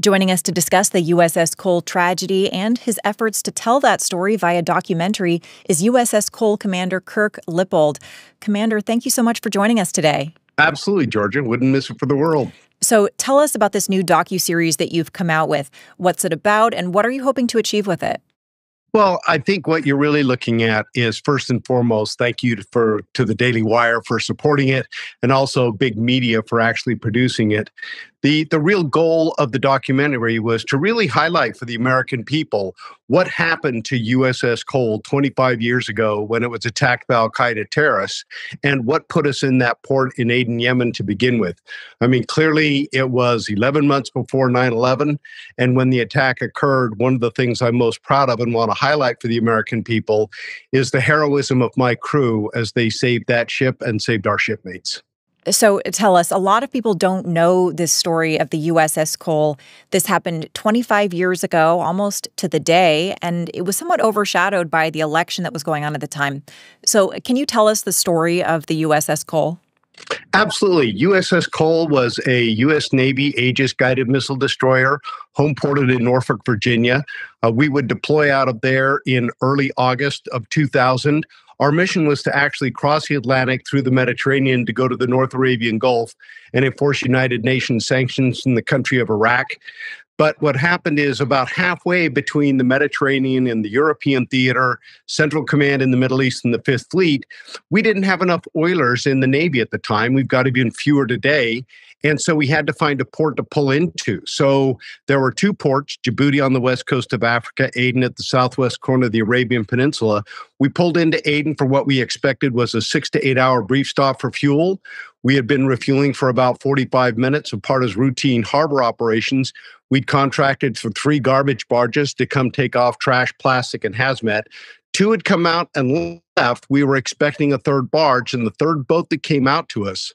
Joining us to discuss the USS Cole tragedy and his efforts to tell that story via documentary is USS Cole Commander Kirk Lippold. Commander, thank you so much for joining us today. Absolutely, Georgia. Wouldn't miss it for the world. So tell us about this new docuseries that you've come out with. What's it about, and what are you hoping to achieve with it? Well, I think what you're really looking at is, first and foremost, thank you to the Daily Wire for supporting it, and also big media for actually producing it. The real goal of the documentary was to really highlight for the American people what happened to USS Cole 25 years ago when it was attacked by Al-Qaeda terrorists, and what put us in that port in Aden, Yemen to begin with. I mean, clearly it was 11 months before 9/11, and when the attack occurred, one of the things I'm most proud of and want to highlight for the American people is the heroism of my crew as they saved that ship and saved our shipmates. So tell us, a lot of people don't know this story of the USS Cole. This happened 25 years ago, almost to the day, and it was somewhat overshadowed by the election that was going on at the time. So can you tell us the story of the USS Cole? Absolutely. USS Cole was a U.S. Navy Aegis guided missile destroyer, homeported in Norfolk, Virginia. We would deploy out of there in early August of 2000. Our mission was to actually cross the Atlantic through the Mediterranean to go to the North Arabian Gulf and enforce United Nations sanctions in the country of Iraq. But what happened is about halfway between the Mediterranean and the European theater, Central Command in the Middle East and the Fifth Fleet, we didn't have enough oilers in the Navy at the time. We've got even fewer today. And so we had to find a port to pull into. So there were two ports, Djibouti on the west coast of Africa, Aden at the southwest corner of the Arabian Peninsula. We pulled into Aden for what we expected was a 6 to 8 hour brief stop for fuel. We had been refueling for about 45 minutes, a part of routine harbor operations. We'd contracted for 3 garbage barges to come take off trash, plastic, and hazmat. 2 had come out and left. We were expecting a third barge, and the third boat that came out to us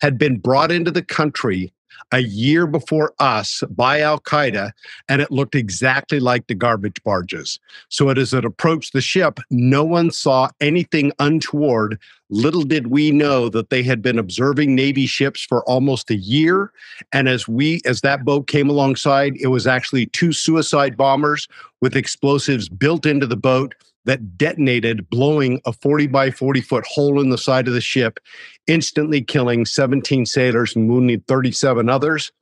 had been brought into the country a year before us by Al-Qaeda, and it looked exactly like the garbage barges. So as it approached the ship, no one saw anything untoward. Little did we know that they had been observing Navy ships for almost a year. And as that boat came alongside, it was actually 2 suicide bombers with explosives built into the boat that detonated, blowing a 40 by 40 foot hole in the side of the ship, instantly killing 17 sailors and wounding 37 others.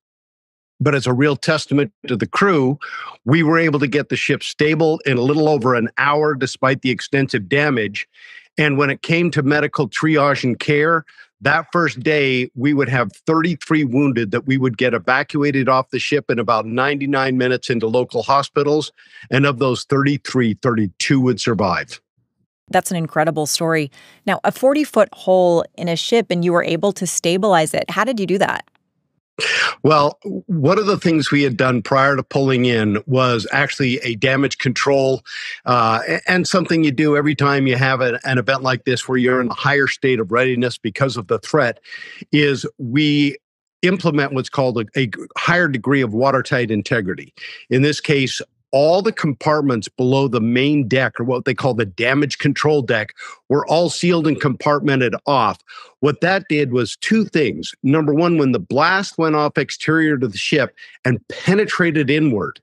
But as a real testament to the crew, we were able to get the ship stable in a little over an hour despite the extensive damage. And when it came to medical triage and care, that first day, we would have 33 wounded that we would get evacuated off the ship in about 99 minutes into local hospitals. And of those 33, 32 would survive. That's an incredible story. Now, a 40-foot hole in a ship, and you were able to stabilize it. How did you do that? Well, one of the things we had done prior to pulling in was actually a damage control, and something you do every time you have an event like this where you're in a higher state of readiness because of the threat, is we implement what's called a higher degree of watertight integrity. In this case, all the compartments below the main deck, or what they call the damage control deck, were all sealed and compartmented off. What that did was 2 things. Number one, when the blast went off exterior to the ship and penetrated inward,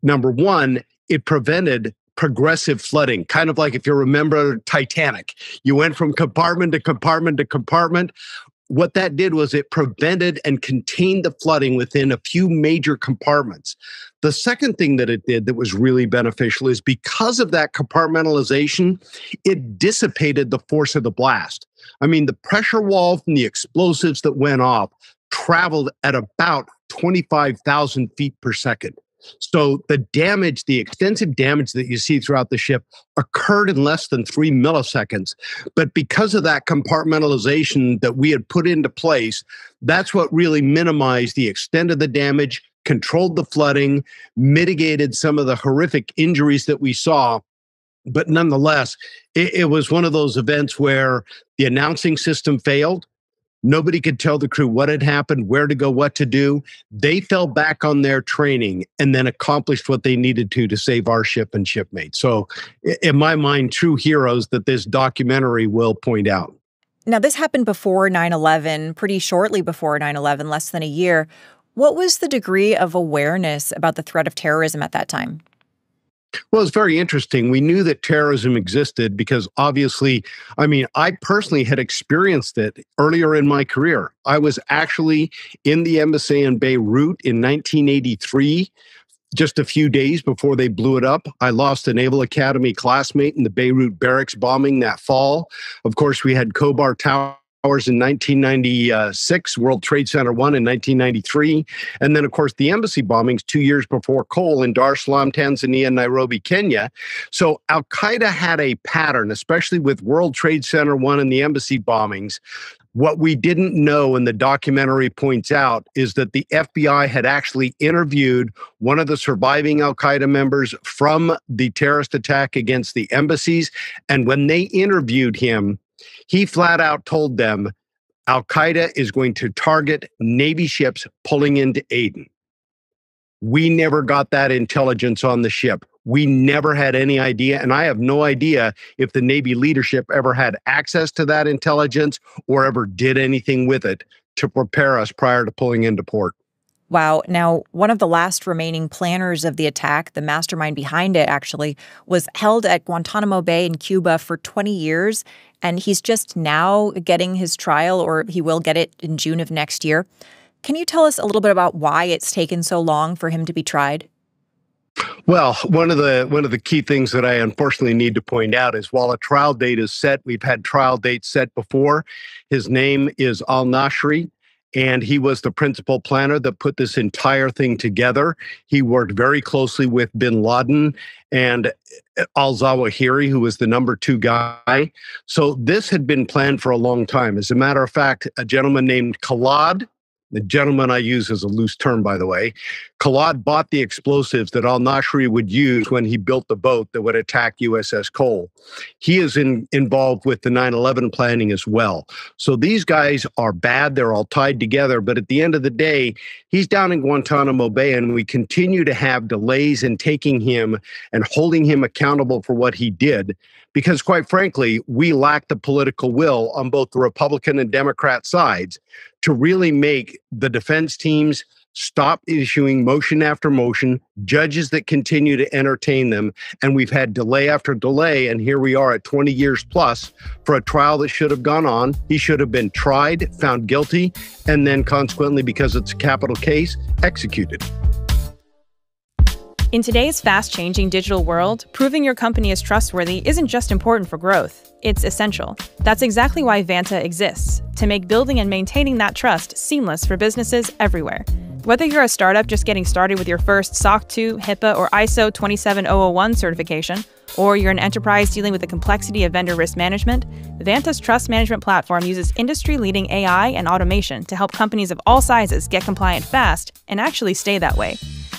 number one, it prevented progressive flooding, kind of like if you remember Titanic. You went from compartment to compartment to compartment. What that did was it prevented and contained the flooding within a few major compartments. The second thing that it did that was really beneficial is because of that compartmentalization, it dissipated the force of the blast. I mean, the pressure wall from the explosives that went off traveled at about 25,000 feet per second. So the damage, the extensive damage that you see throughout the ship occurred in less than 3 milliseconds. But because of that compartmentalization that we had put into place, that's what really minimized the extent of the damage, controlled the flooding, mitigated some of the horrific injuries that we saw. But nonetheless, it was one of those events where the announcing system failed. Nobody could tell the crew what had happened, where to go, what to do. They fell back on their training and then accomplished what they needed to save our ship and shipmates. So in my mind, true heroes that this documentary will point out. Now, this happened before 9/11, pretty shortly before 9/11, less than a year. What was the degree of awareness about the threat of terrorism at that time? Well, it's very interesting. We knew that terrorism existed because obviously, I personally had experienced it earlier in my career. I was actually in the embassy in Beirut in 1983, just a few days before they blew it up. I lost a Naval Academy classmate in the Beirut barracks bombing that fall. Of course, we had Khobar Towers in 1996, World Trade Center 1 in 1993, and then, of course, the embassy bombings 2 years before Cole in Dar es Salaam, Tanzania, and Nairobi, Kenya. So Al Qaeda had a pattern, especially with World Trade Center 1 and the embassy bombings. What we didn't know, and the documentary points out, is that the FBI had actually interviewed one of the surviving Al Qaeda members from the terrorist attack against the embassies. And when they interviewed him, he flat out told them Al Qaeda is going to target Navy ships pulling into Aden. We never got that intelligence on the ship. We never had any idea. And I have no idea if the Navy leadership ever had access to that intelligence or ever did anything with it to prepare us prior to pulling into port. Wow. Now, one of the last remaining planners of the attack, the mastermind behind it actually, was held at Guantanamo Bay in Cuba for 20 years. And he's just now getting his trial, or he will get it in June of next year. Can you tell us a little bit about why it's taken so long for him to be tried? Well, one of the key things that I unfortunately need to point out is while a trial date is set, we've had trial dates set before. His name is al-Nashri, and he was the principal planner that put this entire thing together. He worked very closely with bin Laden and al-Zawahiri, who was the number 2 guy. So this had been planned for a long time. As a matter of fact, a gentleman named Khalid, the gentleman I use as a loose term, by the way, Khalid bought the explosives that al-Nashri would use when he built the boat that would attack USS Cole. He is involved with the 9/11 planning as well. So these guys are bad. They're all tied together. But at the end of the day, he's down in Guantanamo Bay, and we continue to have delays in taking him and holding him accountable for what he did. Because quite frankly, we lack the political will on both the Republican and Democrat sides to really make the defense teams stop issuing motion after motion, judges that continue to entertain them. And we've had delay after delay. And here we are at 20 years plus for a trial that should have gone on. He should have been tried, found guilty, and then consequently, because it's a capital case, executed. In today's fast-changing digital world, proving your company is trustworthy isn't just important for growth, it's essential. That's exactly why Vanta exists, to make building and maintaining that trust seamless for businesses everywhere. Whether you're a startup just getting started with your first SOC 2, HIPAA, or ISO 27001 certification, or you're an enterprise dealing with the complexity of vendor risk management, Vanta's trust management platform uses industry-leading AI and automation to help companies of all sizes get compliant fast and actually stay that way.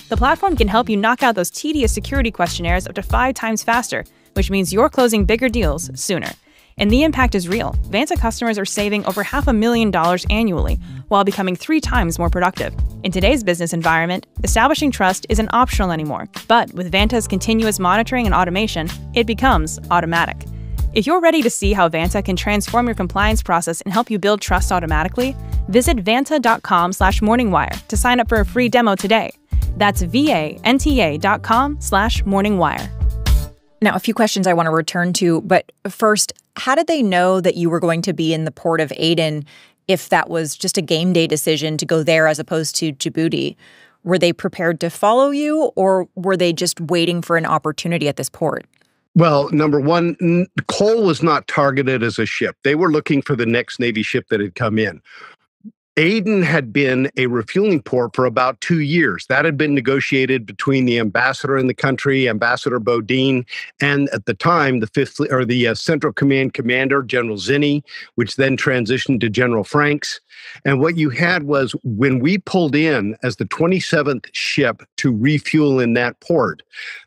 The platform can help you knock out those tedious security questionnaires up to 5 times faster, which means you're closing bigger deals sooner. And the impact is real. Vanta customers are saving over $500,000 annually, while becoming 3 times more productive. In today's business environment, establishing trust isn't optional anymore. But with Vanta's continuous monitoring and automation, it becomes automatic. If you're ready to see how Vanta can transform your compliance process and help you build trust automatically, visit vanta.com/morningwire to sign up for a free demo today. That's vanta.com/morningwire. Now, a few questions I want to return to, but first, how did they know that you were going to be in the port of Aden if that was just a game day decision to go there as opposed to Djibouti? Were they prepared to follow you, or were they just waiting for an opportunity at this port? Well, number one, Cole was not targeted as a ship. They were looking for the next Navy ship that had come in. Aden had been a refueling port for about 2 years. That had been negotiated between the ambassador in the country, Ambassador Bodine, and at the time, the Central Command Commander, General Zinni, which then transitioned to General Franks. And what you had was when we pulled in as the 27th ship to refuel in that port,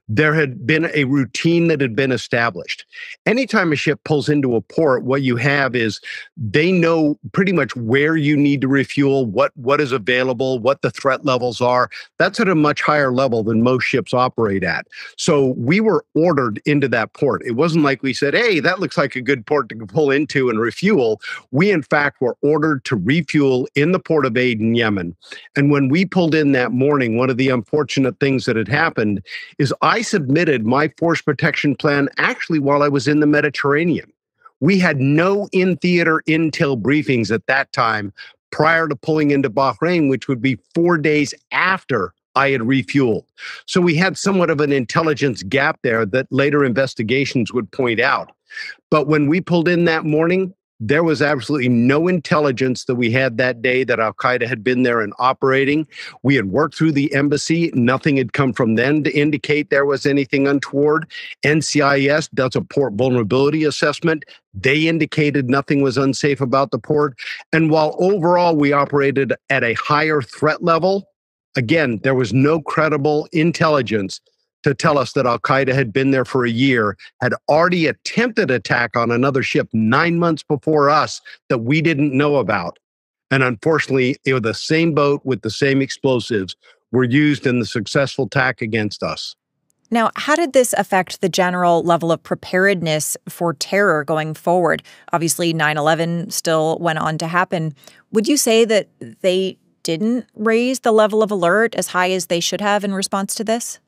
there had been a routine that had been established. Anytime a ship pulls into a port, what you have is they know pretty much where you need to refuel, what is available, what the threat levels are. That's at a much higher level than most ships operate at. So we were ordered into that port. It wasn't like we said, hey, that looks like a good port to pull into and refuel. We, in fact, were ordered to refuel in the port of Aden, Yemen. And when we pulled in that morning, one of the unfortunate things that had happened is I submitted my force protection plan actually while I was in the Mediterranean. We had no in-theater intel briefings at that time prior to pulling into Bahrain, which would be 4 days after I had refueled. So we had somewhat of an intelligence gap there that later investigations would point out. But when we pulled in that morning, there was absolutely no intelligence that we had that day that Al-Qaeda had been there and operating. We had worked through the embassy. Nothing had come from them to indicate there was anything untoward. NCIS does a port vulnerability assessment. They indicated nothing was unsafe about the port. And while overall we operated at a higher threat level, again, there was no credible intelligence to tell us that Al-Qaeda had been there for a year, had already attempted attack on another ship 9 months before us that we didn't know about. And unfortunately, it was the same boat with the same explosives were used in the successful attack against us. Now, how did this affect the general level of preparedness for terror going forward? Obviously, 9/11 still went on to happen. Would you say that they didn't raise the level of alert as high as they should have in response to this?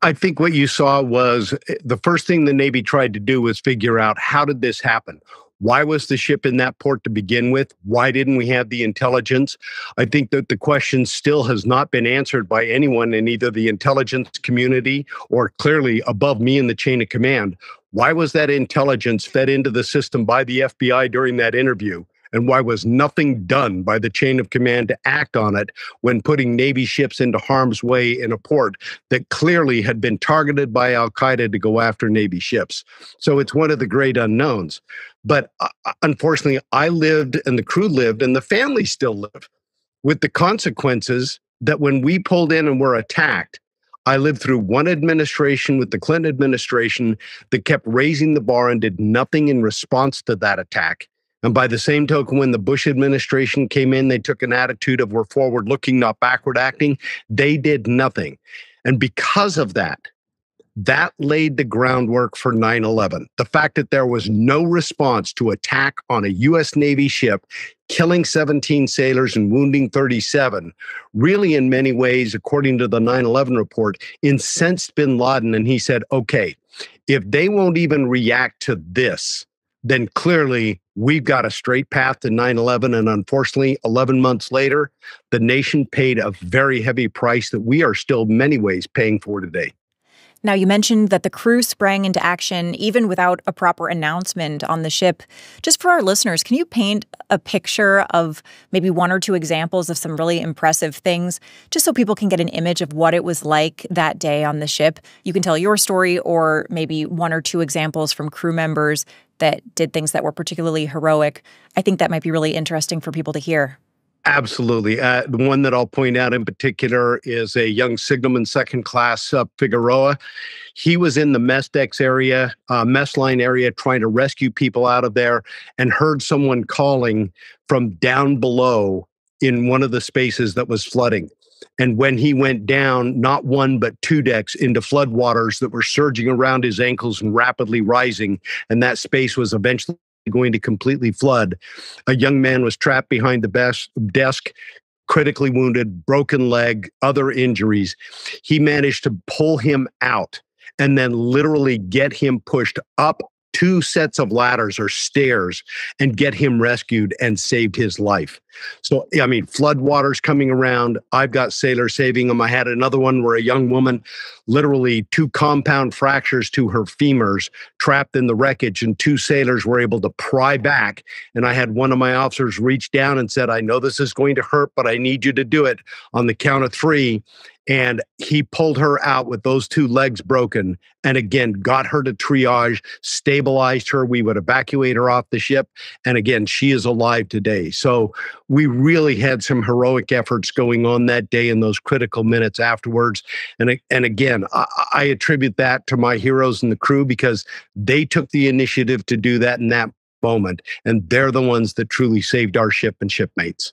I think what you saw was the first thing the Navy tried to do was figure out, how did this happen? Why was the ship in that port to begin with? Why didn't we have the intelligence? I think that the question still has not been answered by anyone in either the intelligence community or clearly above me in the chain of command. Why was that intelligence fed into the system by the FBI during that interview? And why was nothing done by the chain of command to act on it when putting Navy ships into harm's way in a port that clearly had been targeted by Al-Qaeda to go after Navy ships? So it's one of the great unknowns. But unfortunately, I lived and the crew lived and the family still live with the consequences that when we pulled in and were attacked, I lived through one administration with the Clinton administration that kept raising the bar and did nothing in response to that attack. And by the same token, when the Bush administration came in, they took an attitude of we're forward looking, not backward acting. They did nothing. And because of that, that laid the groundwork for 9/11. The fact that there was no response to attack on a U.S. Navy ship, killing 17 sailors and wounding 37, really in many ways, according to the 9/11 report, incensed bin Laden. And he said, okay, if they won't even react to this, then clearly we've got a straight path to 9/11. And unfortunately, 11 months later, the nation paid a very heavy price that we are still in many ways paying for today. Now, you mentioned that the crew sprang into action even without a proper announcement on the ship. Just for our listeners, can you paint a picture of maybe one or two examples of some really impressive things, just so people can get an image of what it was like that day on the ship? You can tell your story or maybe one or two examples from crew members that did things that were particularly heroic. I think that might be really interesting for people to hear. Absolutely. The one that I'll point out in particular is a young signalman second class, Figueroa. He was in the mess decks area, mess line area, trying to rescue people out of there and heard someone calling from down below in one of the spaces that was flooding. And when he went down, not one, but two decks into floodwaters that were surging around his ankles and rapidly rising, and that space was eventually going to completely flood. A young man was trapped behind the desk, critically wounded, broken leg, other injuries. He managed to pull him out and then literally get him pushed up 2 sets of ladders or stairs and get him rescued and saved his life. So, I mean, floodwaters coming around. I've got sailors saving him. I had another one where a young woman, literally 2 compound fractures to her femurs, trapped in the wreckage, and 2 sailors were able to pry back. And I had one of my officers reach down and said, I know this is going to hurt, but I need you to do it on the count of 3. And he pulled her out with those two legs broken and again got her to triage, stabilized her. We would evacuate her off the ship. And again, she is alive today. So we really had some heroic efforts going on that day in those critical minutes afterwards. And again, I attribute that to my heroes and the crew because they took the initiative to do that in that moment. And they're the ones that truly saved our ship and shipmates.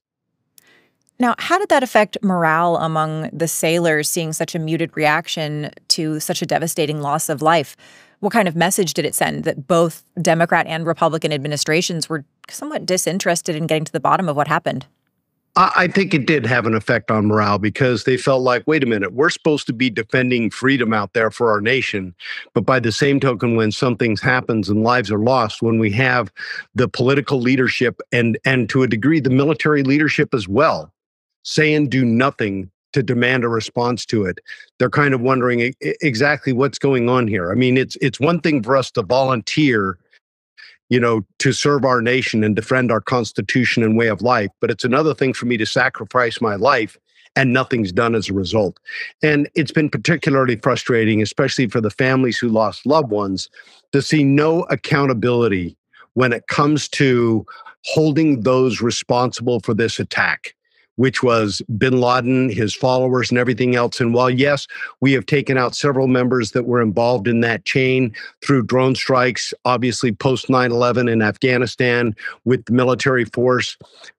Now, how did that affect morale among the sailors seeing such a muted reaction to such a devastating loss of life? What kind of message did it send that both Democrat and Republican administrations were somewhat disinterested in getting to the bottom of what happened? I think it did have an effect on morale because they felt like, wait a minute, we're supposed to be defending freedom out there for our nation. But by the same token, when something happens and lives are lost, when we have the political leadership and to a degree, the military leadership as well, saying do nothing to demand a response to it, they're kind of wondering exactly what's going on here. I mean, it's one thing for us to volunteer, to serve our nation and defend our Constitution and way of life. But it's another thing for me to sacrifice my life and nothing's done as a result. And it's been particularly frustrating, especially for the families who lost loved ones, to see no accountability when it comes to holding those responsible for this attack, which was bin Laden, his followers, and everything else. And while, yes, we have taken out several members that were involved in that chain through drone strikes, obviously post 9/11 in Afghanistan with the military force,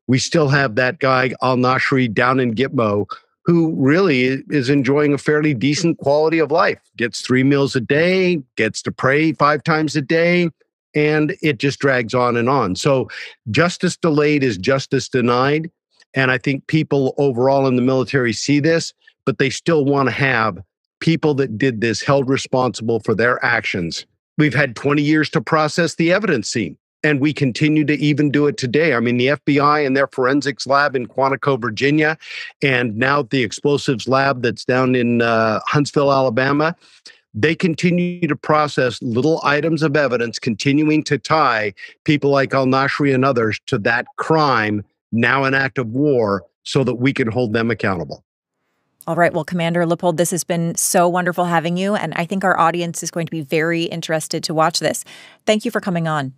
we still have that guy, al-Nashri, down in Gitmo, who really is enjoying a fairly decent quality of life, gets 3 meals a day, gets to pray 5 times a day, and it just drags on and on. So justice delayed is justice denied. And I think people overall in the military see this, but they still want to have people that did this held responsible for their actions. We've had 20 years to process the evidence scene, and we continue to even do it today. I mean, the FBI and their forensics lab in Quantico, Virginia, and now the explosives lab that's down in Huntsville, Alabama, they continue to process little items of evidence, continuing to tie people like al-Nashri and others to that crime, now an act of war, so that we can hold them accountable. All right. Well, Commander Lippold, this has been so wonderful having you, and I think our audience is going to be very interested to watch this. Thank you for coming on.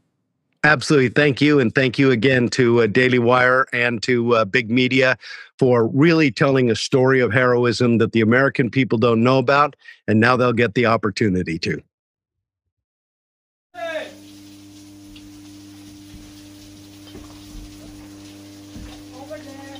Absolutely. Thank you. And thank you again to Daily Wire and to Big Media for really telling a story of heroism that the American people don't know about, and now they'll get the opportunity to. Over there.